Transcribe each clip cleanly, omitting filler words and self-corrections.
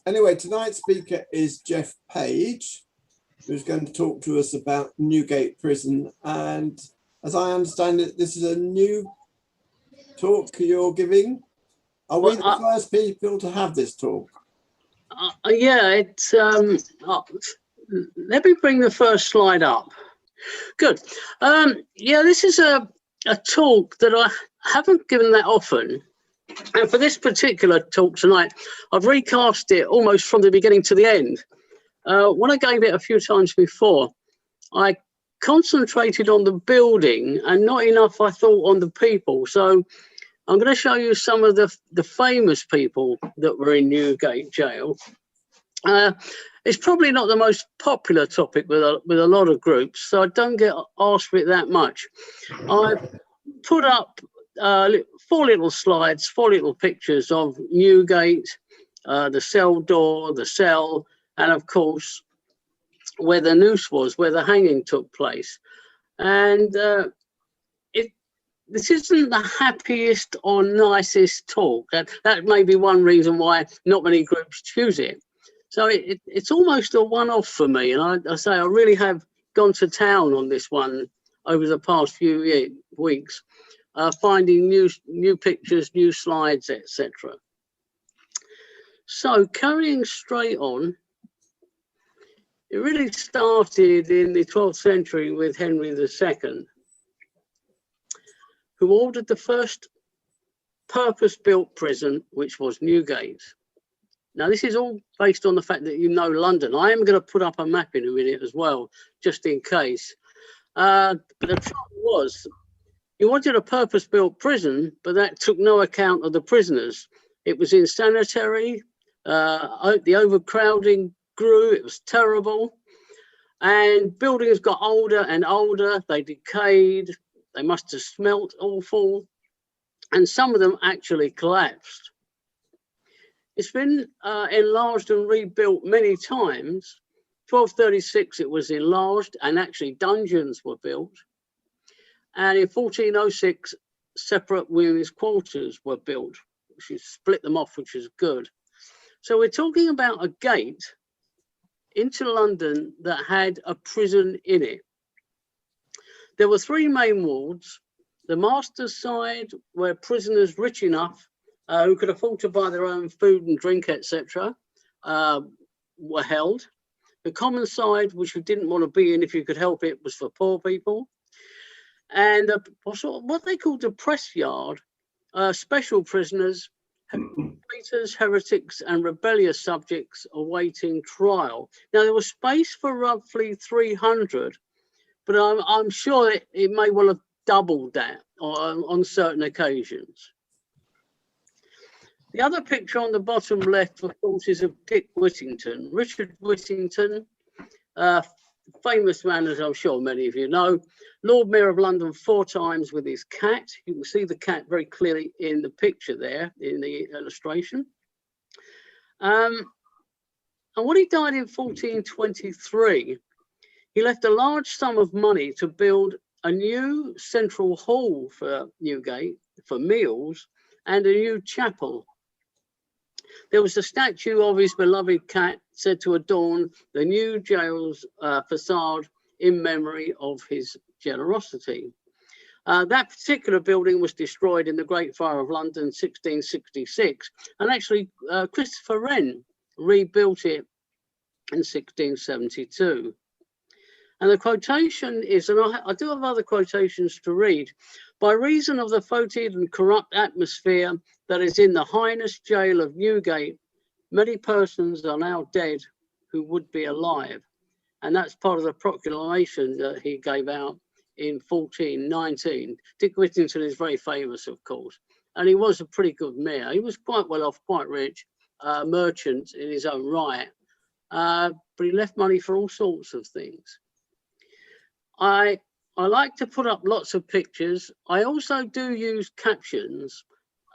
Anyway, tonight's speaker is Jeff Page, who's going to talk to us about Newgate Prison. And as I understand it, this is a new talk you're giving. Are we the first people to have this talk? Yeah, it's let me bring the first slide up. Good. Yeah, this is a talk that I haven't given that often. And for this particular talk tonight, I've recast it almost from the beginning to the end. When I gave it a few times before, I concentrated on the building and not enough, I thought, on the people. So I'm going to show you some of the famous people that were in Newgate Jail. It's probably not the most popular topic with a lot of groups, so I don't get asked for it that much. I've put up 4 little slides, 4 little pictures of Newgate, the cell door, the cell, and of course, where the noose was, where the hanging took place. And this isn't the happiest or nicest talk. That may be one reason why not many groups choose it. So it's almost a one-off for me. And I say I really have gone to town on this one over the past few weeks, finding new pictures, new slides, etc. So carrying straight on, it really started in the 12th century with Henry II, who ordered the first purpose-built prison, which was Newgate. Now, this is all based on the fact that you know London. I am going to put up a map in a minute as well, just in case. But the trouble was, he wanted a purpose-built prison, but that took no account of the prisoners. It was insanitary. The overcrowding grew. It was terrible. And buildings got older and older. They decayed. They must have smelt awful. And some of them actually collapsed. It's been enlarged and rebuilt many times. 1236, it was enlarged, and actually dungeons were built. And in 1406, separate women's quarters were built, which is split them off, which is good. So we're talking about a gate into London that had a prison in it. There were 3 main wards. The master's side, where prisoners rich enough who could afford to buy their own food and drink, etc., were held. The common side, which you didn't want to be in if you could help it, was for poor people. And what they called the press yard, special prisoners, traitors, heretics, and rebellious subjects awaiting trial. Now, there was space for roughly 300, but I'm sure it may well have doubled that on certain occasions. The other picture on the bottom left, of course, is of Dick Whittington. Richard Whittington, famous man, as I'm sure many of you know, Lord Mayor of London 4 times with his cat. You can see the cat very clearly in the picture there, in the illustration. And when he died in 1423, he left a large sum of money to build a new central hall for Newgate, for meals, and a new chapel. There was a statue of his beloved cat said to adorn the new jail's facade in memory of his generosity. That particular building was destroyed in the Great Fire of London 1666, and actually Christopher Wren rebuilt it in 1672. And the quotation is, and I do have other quotations to read, by reason of the foetid and corrupt atmosphere that is in the heinous jail of Newgate, many persons are now dead who would be alive. And that's part of the proclamation that he gave out in 1419. Dick Whittington is very famous, of course, and he was a pretty good mayor. He was quite well off, quite rich, merchant in his own right, but he left money for all sorts of things. I like to put up lots of pictures. I also do use captions.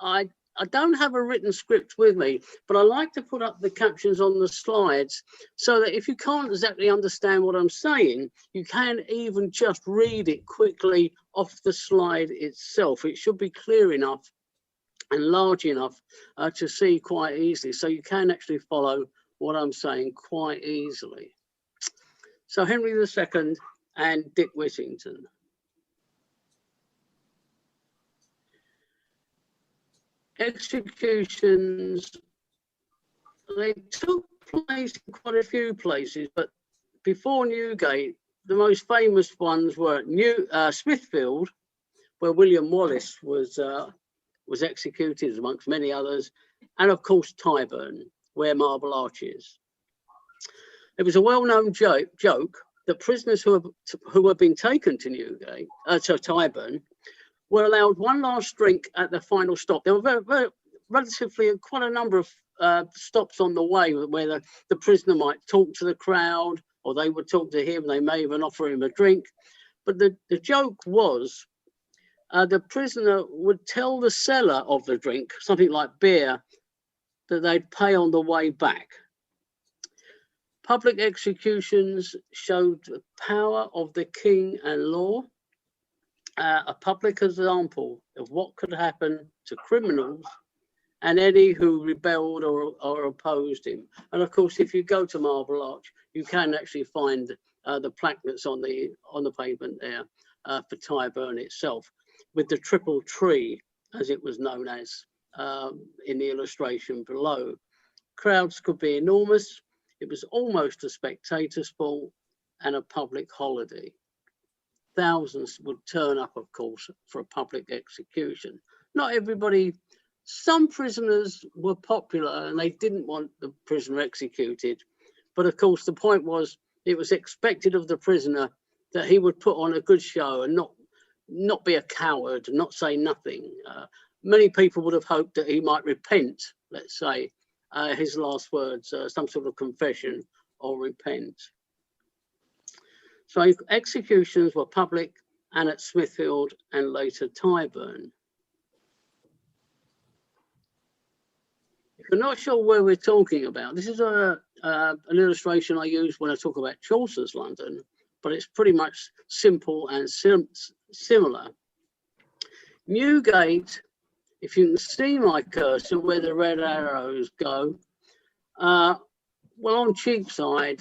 I don't have a written script with me, but I like to put up the captions on the slides so that if you can't exactly understand what I'm saying, you can even just read it quickly off the slide itself. It should be clear enough and large enough to see quite easily, so you can actually follow what I'm saying quite easily. So Henry II and Dick Whittington. Executions, they took place in quite a few places, but before Newgate, the most famous ones were Smithfield, where William Wallace was executed amongst many others, and of course Tyburn, where Marble Arch is. It was a well-known joke that prisoners who were being taken to Newgate, to Tyburn, were allowed one last drink at the final stop. There were relatively quite a number of stops on the way where the prisoner might talk to the crowd, or they would talk to him. They may even offer him a drink. But the joke was the prisoner would tell the seller of the drink, something like beer, that they'd pay on the way back. Public executions showed the power of the king and law. A public example of what could happen to criminals and any who rebelled or opposed him. And of course, if you go to Marble Arch, you can actually find the plaque that's on the pavement there for Tyburn itself, with the triple tree, as it was known as, in the illustration below. Crowds could be enormous. It was almost a spectator sport and a public holiday. Thousands would turn up, of course, for a public execution. Not everybody, some prisoners were popular and they didn't want the prisoner executed. But of course, the point was it was expected of the prisoner that he would put on a good show and not be a coward, not say nothing. Many people would have hoped that he might repent, let's say, his last words, some sort of confession or repent. So executions were public and at Smithfield and later Tyburn. If you're not sure where we're talking about, this is an illustration I use when I talk about Chaucer's London, but it's pretty much simple and similar. Newgate, if you can see my cursor where the red arrows go, well, on Cheapside,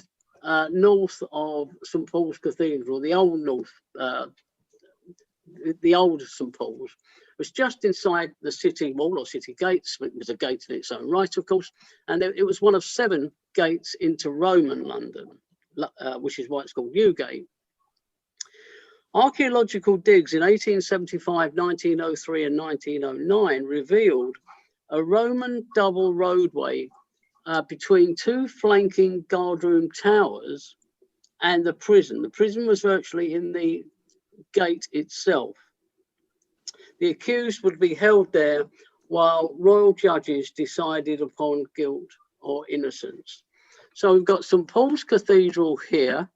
north of St Paul's Cathedral, the old St Paul's, was just inside the city wall or city gates. It was a gate in its own right, of course, and it was one of 7 gates into Roman London, which is why it's called Newgate. Archaeological digs in 1875, 1903 and 1909 revealed a Roman double roadway between 2 flanking guardroom towers and the prison. The prison was virtually in the gate itself. The accused would be held there while royal judges decided upon guilt or innocence. So we've got St Paul's Cathedral here,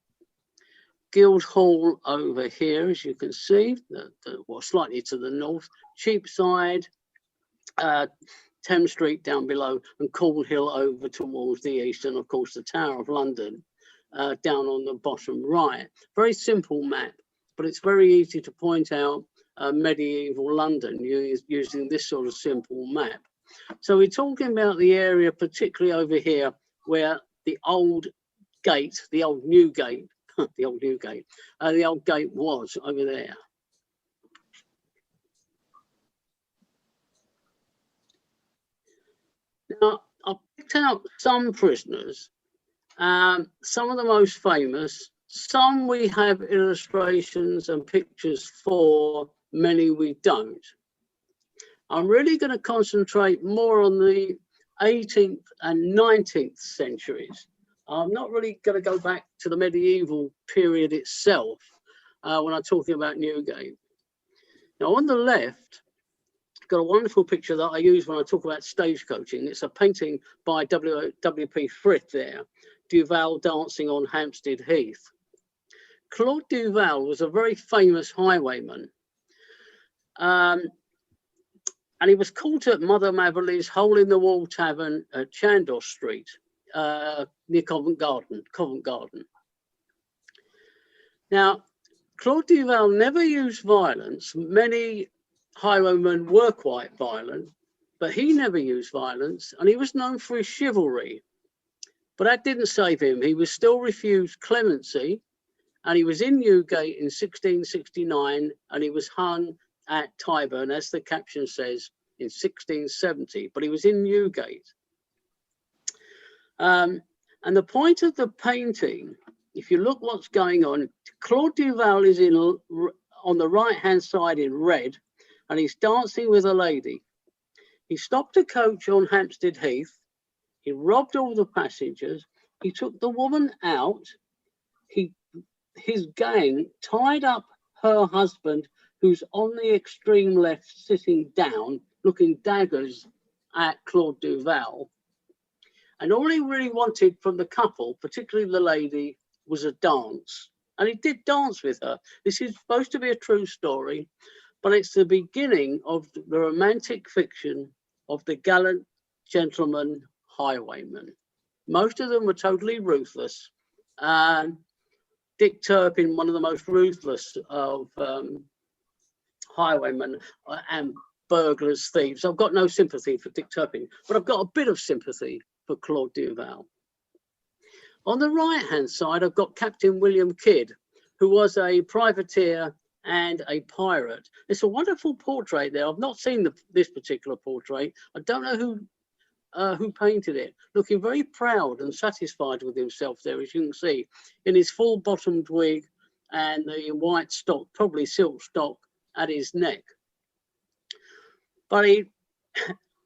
Guildhall over here, as you can see, well, slightly to the north, Cheapside, Thames Street down below, and Cornhill over towards the east, and of course the Tower of London down on the bottom right. Very simple map, but it's very easy to point out medieval London using this sort of simple map. So we're talking about the area, particularly over here, where the old gate, the old Newgate, the old gate was over there. Now, I picked out some prisoners, some of the most famous, some we have illustrations and pictures for, many we don't. I'm really going to concentrate more on the 18th and 19th centuries. I'm not really going to go back to the medieval period itself when I'm talking about Newgate. Now, on the left, I've got a wonderful picture that I use when I talk about stagecoaching. It's a painting by W.P. Frith there, Duval dancing on Hampstead Heath. Claude Duval was a very famous highwayman. And he was caught at Mother Maverley's hole-in-the-wall tavern at Chandos Street, near Covent Garden. Now, Claude Duval never used violence. Many highwaymen were quite violent, but he never used violence, and he was known for his chivalry. But that didn't save him. He was still refused clemency, and he was in Newgate in 1669, and he was hung at Tyburn, as the caption says, in 1670. But he was in Newgate. And the point of the painting, if you look what's going on, Claude Duval is on the right-hand side in red, and he's dancing with a lady. He stopped a coach on Hampstead Heath. He robbed all the passengers. He took the woman out. His gang tied up her husband, who's on the extreme left, sitting down, looking daggers at Claude Duval. And all he really wanted from the couple, particularly the lady, was a dance. And he did dance with her. This is supposed to be a true story, but it's the beginning of the romantic fiction of the gallant gentleman highwayman. Most of them were totally ruthless. And Dick Turpin, one of the most ruthless of highwaymen and burglars, thieves. I've got no sympathy for Dick Turpin, but I've got a bit of sympathy for Claude Duval. On the right-hand side, I've got Captain William Kidd, who was a privateer and a pirate. It's a wonderful portrait there. I've not seen this particular portrait. I don't know who painted it. Looking very proud and satisfied with himself there, as you can see, in his full-bottomed wig and the white stock, probably silk stock, at his neck. But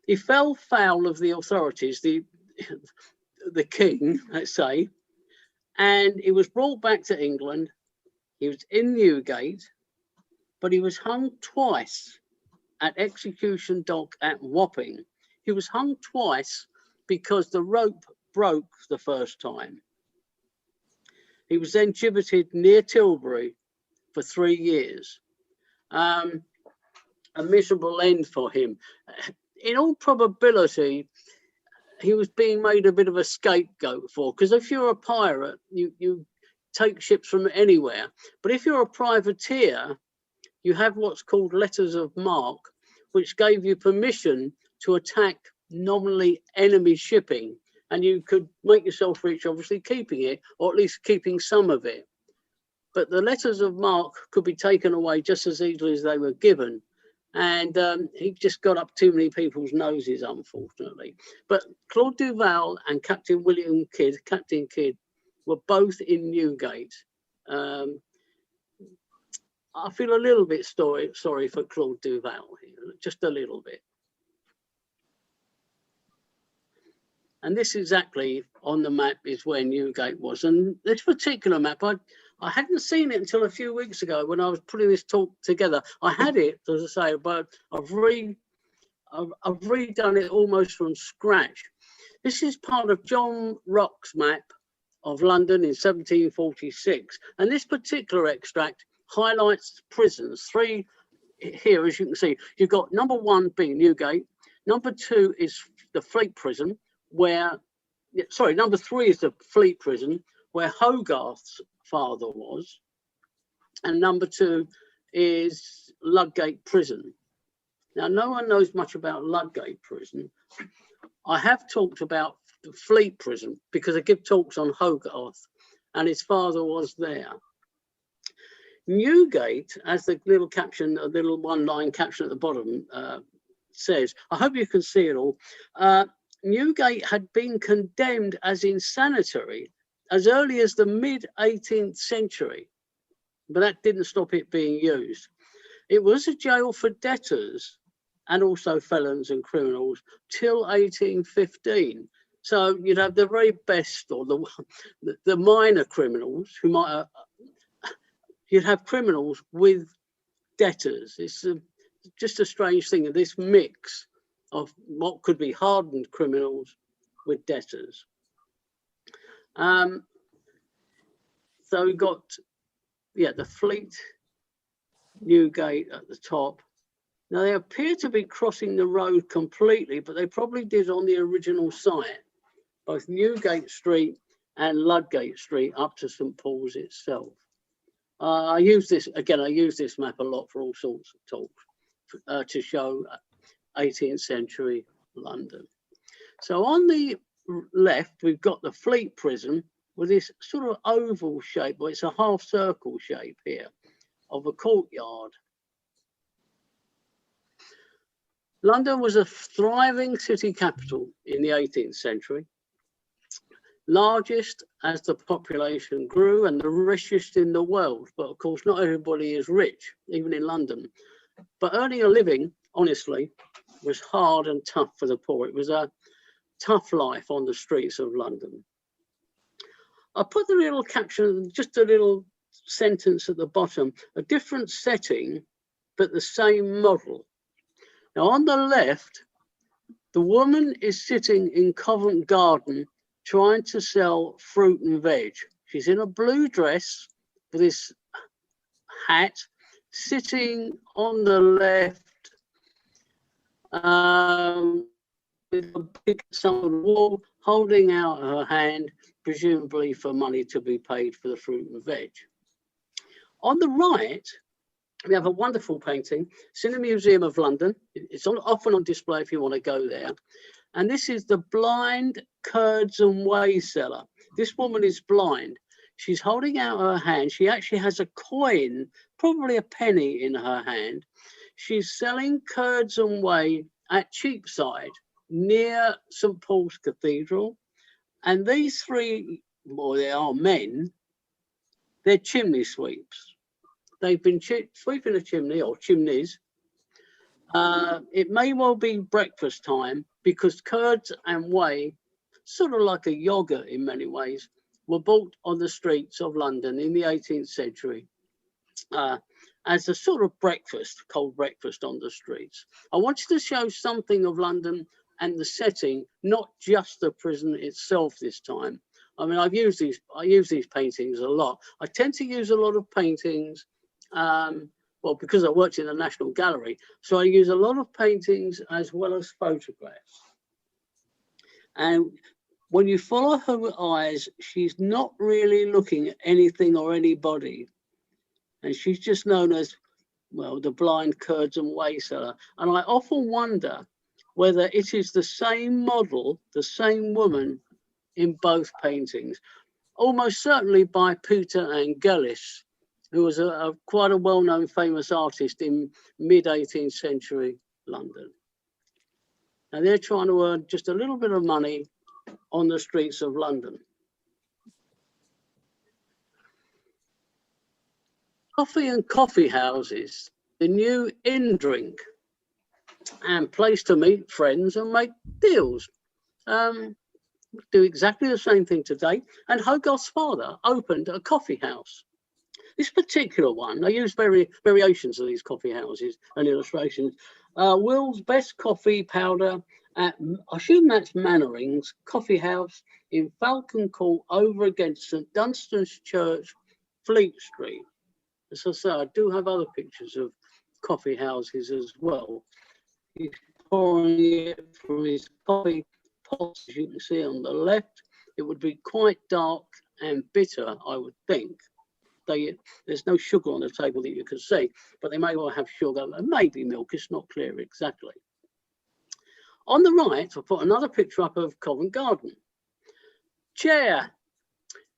he fell foul of the authorities, the king, let's say, and he was brought back to England. He was in Newgate, but he was hung twice at Execution Dock at Wapping. He was hung twice because the rope broke the first time. He was then gibbeted near Tilbury for 3 years. A miserable end for him. In all probability, he was being made a bit of a scapegoat for, because if you're a pirate, you take ships from anywhere. But if you're a privateer, you have what's called letters of marque, which gave you permission to attack nominally enemy shipping, and you could make yourself rich, obviously keeping it, or at least keeping some of it. But the letters of marque could be taken away just as easily as they were given. And he just got up too many people's noses, unfortunately. But Claude Duval and Captain William Kidd, Captain Kidd, were both in Newgate. I feel a little bit sorry for Claude Duval here, just a little bit. And this exactly on the map is where Newgate was. And this particular map, I hadn't seen it until a few weeks ago when I was putting this talk together. I had it, as I say, but I've redone it almost from scratch. This is part of John Rock's map of London in 1746. And this particular extract highlights prisons. 3 here, as you can see. You've got number 1 being Newgate. Number 2 is the Fleet Prison, number 3 is the Fleet Prison, where Hogarth's father was. And number 2 is Ludgate Prison. Now, no one knows much about Ludgate Prison. I have talked about the Fleet Prison because I give talks on Hogarth, and his father was there. Newgate, as the little caption, a little one-line caption at the bottom says, I hope you can see it all. Newgate had been condemned as insanitary as early as the mid-18th century, but that didn't stop it being used. It was a jail for debtors and also felons and criminals till 1815. So you'd have the very best, or the minor criminals who might, you'd have criminals with debtors. It's just a strange thing, of this mix of what could be hardened criminals with debtors. So we've got, the Fleet, Newgate at the top. Now they appear to be crossing the road completely, but they probably did on the original site, both Newgate Street and Ludgate Street up to St Paul's itself. I use this map a lot for all sorts of talks to show 18th century London. So on the left, we've got the Fleet Prison with this sort of oval shape, but it's a half circle shape here of a courtyard. London was a thriving city capital in the 18th century, largest as the population grew and the richest in the world. But of course, not everybody is rich, even in London. But earning a living, honestly, was hard and tough for the poor. It was a tough life on the streets of London. I put the little caption, just a little sentence at the bottom, a different setting, but the same model. Now, on the left, the woman is sitting in Covent Garden trying to sell fruit and veg. She's in a blue dress with this hat, sitting on the left with a big sign on the wall, holding out her hand, presumably for money to be paid for the fruit and veg. On the right, we have a wonderful painting. It's in the Museum of London. It's often on display if you want to go there. And this is the blind curds and whey seller. This woman is blind. She's holding out her hand. She actually has a coin, probably a penny in her hand. She's selling curds and whey at Cheapside near St. Paul's Cathedral. And these three, well, they are men, they're chimney sweeps. They've been sweeping a chimney or chimneys. It may well be breakfast time because curds and whey, sort of like a yogurt in many ways, were bought on the streets of London in the 18th century as a sort of breakfast, cold breakfast on the streets. I wanted to show something of London and the setting, not just the prison itself this time. I mean, I use these paintings a lot. I tend to use a lot of paintings, well, because I worked in the National Gallery, so I use a lot of paintings as well as photographs. And when you follow her eyes, she's not really looking at anything or anybody. And she's just known as, well, the blind curds and whey seller. And I often wonder whether it is the same model, the same woman in both paintings. Almost certainly by Peter Angelis, who was quite a well-known famous artist in mid-18th century London. And they're trying to earn just a little bit of money on the streets of London. Coffee and coffee houses, the new in-drink and place to meet friends and make deals. Do exactly the same thing today. And Hogarth's father opened a coffee house. This particular one, I use variations of these coffee houses and illustrations. Will's Best Coffee Powder at, I assume that's Mannering's Coffee House in Falcon Court over against St Dunstan's Church, Fleet Street. As I say, I do have other pictures of coffee houses as well. He's pouring it from his coffee pot, as you can see on the left. It would be quite dark and bitter, I would think. There's no sugar on the table that you can see, but they may well have sugar and maybe milk. It's not clear exactly. On the right, I'll put another picture up of Covent Garden. Chair.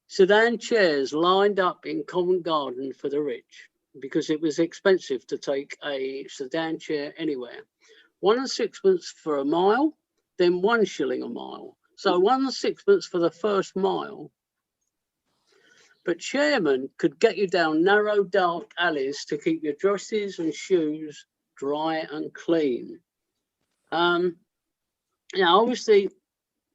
Sedan chairs lined up in Covent Garden for the rich because it was expensive to take a sedan chair anywhere. 1 6d for a mile, then 1 shilling a mile. So 1 6d for the first mile. But chairmen could get you down narrow, dark alleys to keep your dresses and shoes dry and clean. Now, obviously,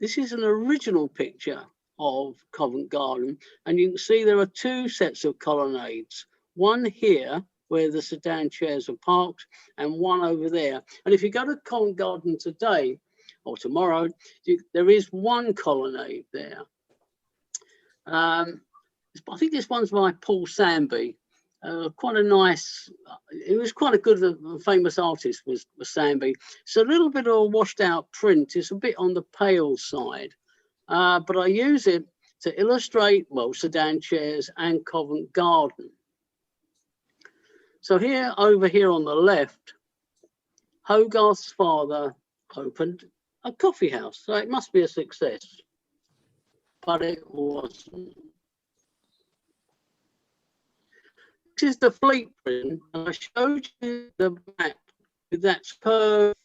this is an original picture of Covent Garden, and you can see there are 2 sets of colonnades. One here, where the sedan chairs are parked, and one over there. And if you go to Covent Garden today, or tomorrow, there is 1 colonnade there. I think this one's by Paul Sandby. Quite a nice, it was quite a good famous artist was Sandby. It's a little bit of a washed out print. It's a bit on the pale side, but I use it to illustrate, well, sedan chairs and Covent Garden. So here, over here on the left, Hogarth's father opened a coffee house. So it must be a success. but it wasn't. This is the Fleet prison, and I showed you the map with that curved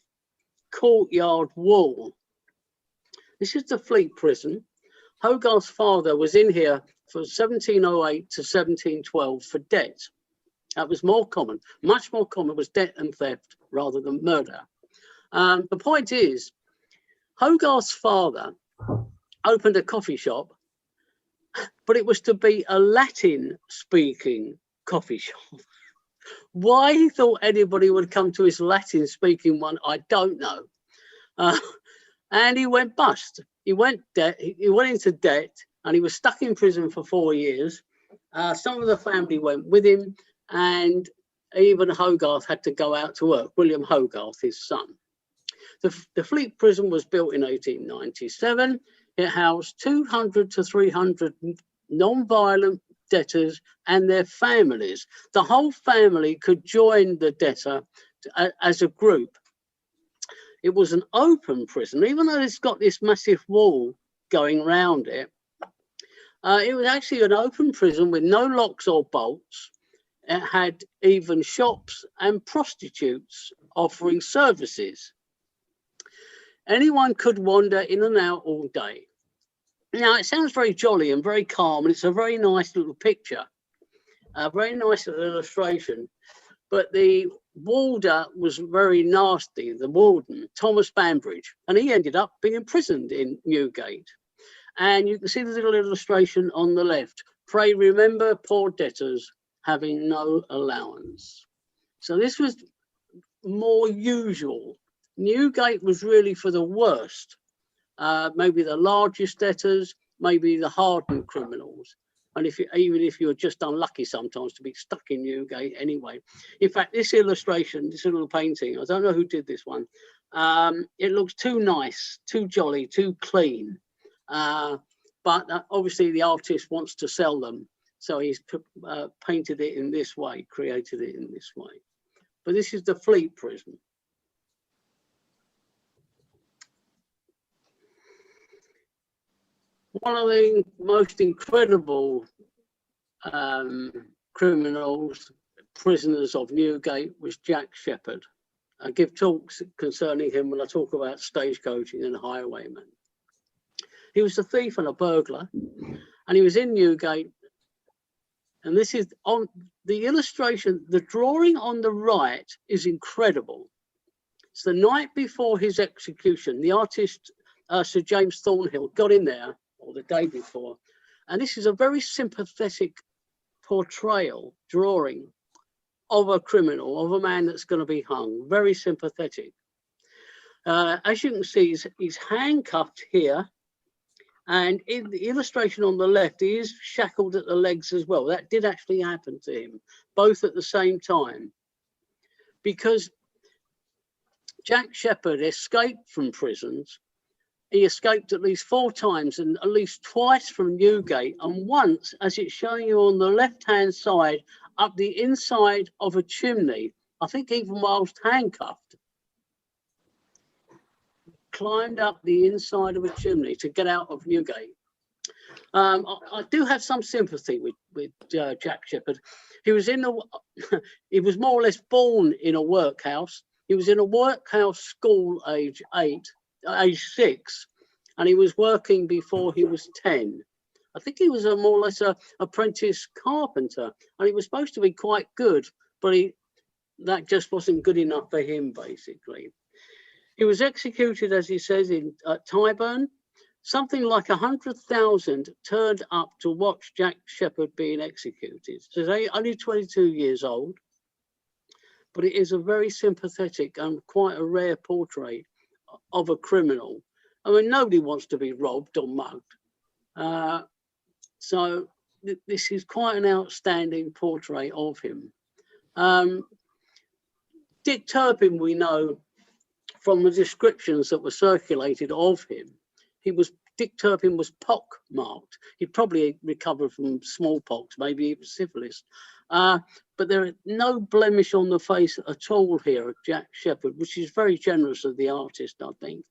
courtyard wall. This is the Fleet prison. Hogarth's father was in here from 1708 to 1712 for debt. That was more common, much more common was debt and theft rather than murder. The point is, Hogarth's father opened a coffee shop, but it was to be a Latin-speaking coffee shop. Why he thought anybody would come to his Latin-speaking one, I don't know. And he went bust. He went into debt, and he was stuck in prison for 4 years. Some of the family went with him, and even Hogarth had to go out to work. William Hogarth, his son. The Fleet prison was built in 1897. It housed 200 to 300 non-violent debtors and their families. The whole family could join the debtor as a group. It was an open prison, even though it's got this massive wall going round it. It was actually an open prison with no locks or bolts. It had even shops and prostitutes offering services. Anyone could wander in and out all day. Now, it sounds very jolly and very calm, and it's a very nice little picture, a very nice little illustration. But the warder was very nasty, the warden, Thomas Bambridge, and he ended up being imprisoned in Newgate. And you can see the little illustration on the left. Pray remember poor debtors having no allowance. So this was more usual. Newgate was really for the worst. Maybe the largest debtors, maybe the hardened criminals. And even if you're just unlucky sometimes to be stuck in Newgate anyway. In fact, this illustration, this little painting, I don't know who did this one. It looks too nice, too jolly, too clean. But obviously the artist wants to sell them. So he's painted it in this way, created it in this way. But this is the Fleet prison. One of the most incredible criminals, prisoners of Newgate was Jack Sheppard. I give talks concerning him when I talk about stagecoaching and highwaymen. He was a thief and a burglar, and he was in Newgate. And this is on the illustration, the drawing on the right is incredible. It's the night before his execution. The artist, Sir James Thornhill, got in there, or the day before, and this is a very sympathetic portrayal, drawing of a criminal, of a man that's going to be hung, very sympathetic. As you can see, he's handcuffed here, and in the illustration on the left, he is shackled at the legs as well. That did actually happen to him, both at the same time, because Jack Sheppard escaped from prisons. He escaped at least 4 times, and at least twice from Newgate, and once, as it's showing you on the left-hand side, up the inside of a chimney, I think even whilst handcuffed, climbed up the inside of a chimney to get out of Newgate. I do have some sympathy with Jack Sheppard. He was he was more or less born in a workhouse. He was in a workhouse school age 6, and he was working before he was 10. I think he was more or less a apprentice carpenter, and he was supposed to be quite good, but that just wasn't good enough for him, basically. He was executed, as he says, at Tyburn. Something like 100,000 turned up to watch Jack Sheppard being executed. So he's only 22 years old, but it is a very sympathetic and quite a rare portrait of a criminal. I mean, nobody wants to be robbed or mugged. So this is quite an outstanding portrait of him. Dick Turpin, we know from the descriptions that were circulated of him, Dick Turpin was pock-marked. He'd probably recovered from smallpox, maybe even syphilis. But there is no blemish on the face at all here of Jack Sheppard, which is very generous of the artist, I think.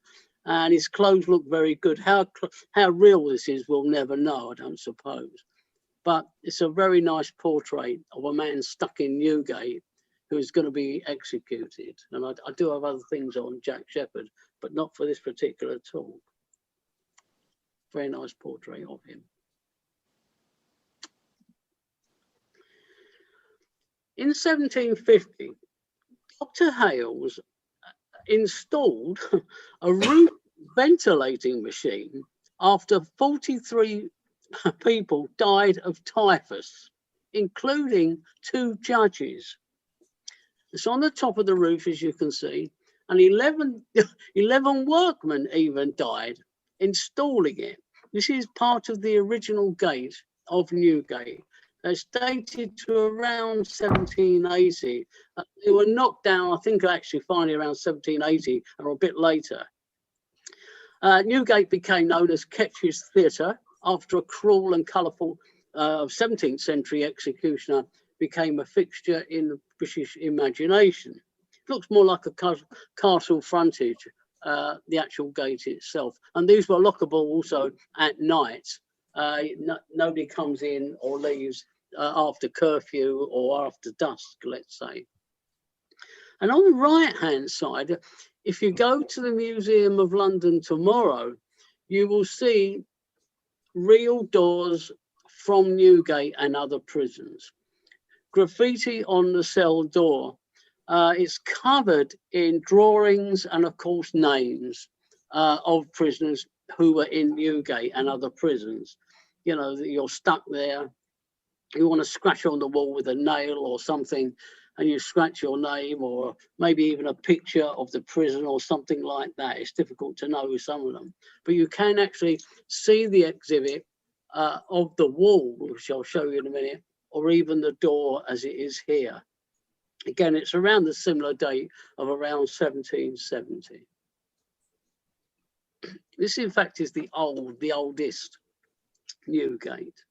and his clothes look very good. How real this is, we'll never know, I don't suppose. But it's a very nice portrait of a man stuck in Newgate who is going to be executed. And I do have other things on Jack Sheppard, but not for this particular talk. Very nice portrait of him. In 1750, Dr. Hales installed a roof ventilating machine after 43 people died of typhus, including 2 judges. It's on the top of the roof, as you can see, and 11 workmen even died installing it. This is part of the original gate of Newgate. It's dated to around 1780. They were knocked down, I think, actually finally around 1780 or a bit later. Newgate became known as Ketch's Theatre after a cruel and colourful 17th century executioner became a fixture in the British imagination. It looks more like a castle frontage, the actual gate itself. And these were lockable also at night. Nobody comes in or leaves after curfew or after dusk, let's say. And on the right-hand side, if you go to the Museum of London tomorrow, you will see real doors from Newgate and other prisons. Graffiti on the cell door. It's covered in drawings and, of course, names of prisoners who were in Newgate and other prisons. You know, you're stuck there. You want to scratch on the wall with a nail or something, and you scratch your name, or maybe even a picture of the prison or something like that. It's difficult to know with some of them, but you can actually see the exhibit of the wall, which I'll show you in a minute, or even the door as it is here. Again, it's around the similar date of around 1770. This, in fact, is the oldest Newgate.